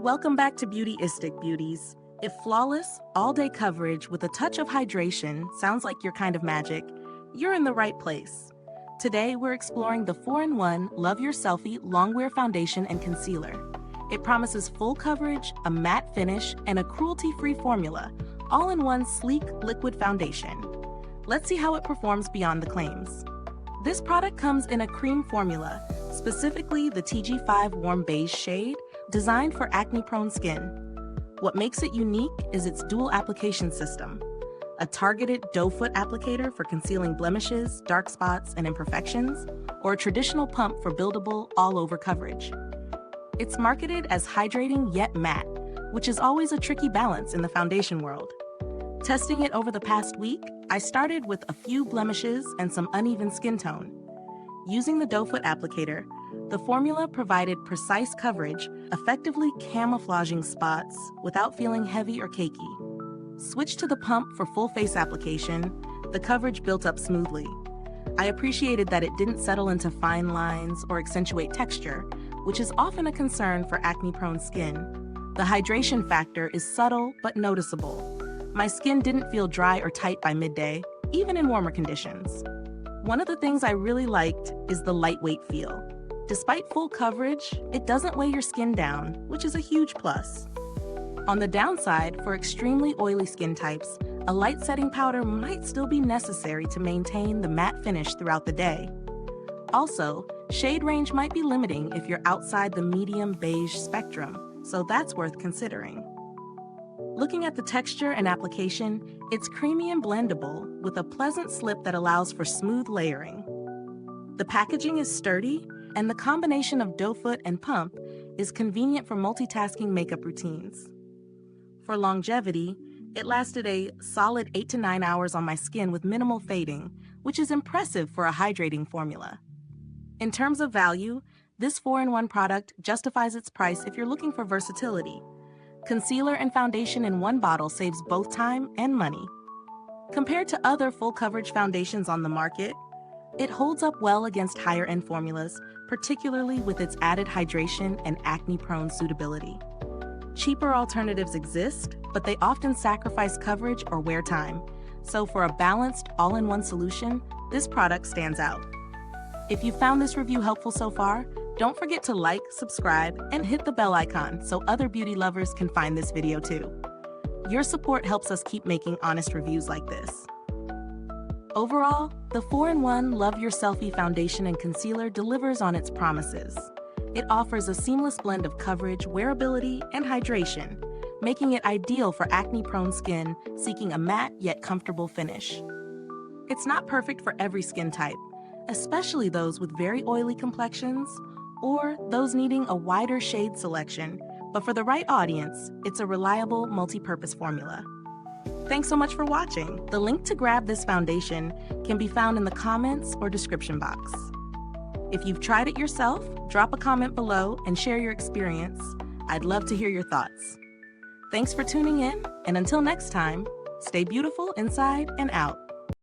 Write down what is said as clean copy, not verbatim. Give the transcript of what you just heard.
Welcome back to Beautyistic, beauties. If flawless, all-day coverage with a touch of hydration sounds like your kind of magic, you're in the right place. Today, we're exploring the 4-in-1 Love Your Selfie Longwear Foundation and Concealer. It promises full coverage, a matte finish, and a cruelty-free formula, all in one sleek liquid foundation. Let's see how it performs beyond the claims. This product comes in a cream formula, specifically the TG5 Warm Beige shade, designed for acne-prone skin. What makes it unique is its dual application system. A targeted doe-foot applicator for concealing blemishes, dark spots, and imperfections, or a traditional pump for buildable, all-over coverage. It's marketed as hydrating yet matte, which is always a tricky balance in the foundation world. Testing it over the past week, I started with a few blemishes and some uneven skin tone. Using the doe-foot applicator, the formula provided precise coverage, effectively camouflaging spots without feeling heavy or cakey. Switch to the pump for full face application, the coverage built up smoothly. I appreciated that it didn't settle into fine lines or accentuate texture, which is often a concern for acne-prone skin. The hydration factor is subtle but noticeable. My skin didn't feel dry or tight by midday, even in warmer conditions. One of the things I really liked is the lightweight feel. Despite full coverage, it doesn't weigh your skin down, which is a huge plus. On the downside, for extremely oily skin types, a light setting powder might still be necessary to maintain the matte finish throughout the day. Also, shade range might be limiting if you're outside the medium beige spectrum, so that's worth considering. Looking at the texture and application, it's creamy and blendable with a pleasant slip that allows for smooth layering. The packaging is sturdy, and the combination of doe-foot and pump is convenient for multitasking makeup routines. For longevity, it lasted a solid 8 to 9 hours on my skin with minimal fading, which is impressive for a hydrating formula. In terms of value, this 4-in-1 product justifies its price if you're looking for versatility. Concealer and foundation in one bottle saves both time and money. Compared to other full coverage foundations on the market, it holds up well against higher-end formulas, particularly with its added hydration and acne-prone suitability. Cheaper alternatives exist, but they often sacrifice coverage or wear time. So for a balanced, all-in-one solution, this product stands out. If you found this review helpful so far, don't forget to like, subscribe, and hit the bell icon so other beauty lovers can find this video too. Your support helps us keep making honest reviews like this. Overall, the 4-in-1 Love Your Selfie Foundation and Concealer delivers on its promises. It offers a seamless blend of coverage, wearability, and hydration, making it ideal for acne-prone skin seeking a matte yet comfortable finish. It's not perfect for every skin type, especially those with very oily complexions or those needing a wider shade selection, but for the right audience, it's a reliable multi-purpose formula. Thanks so much for watching. The link to grab this foundation can be found in the comments or description box. If you've tried it yourself, drop a comment below and share your experience. I'd love to hear your thoughts. Thanks for tuning in, and until next time, stay beautiful inside and out.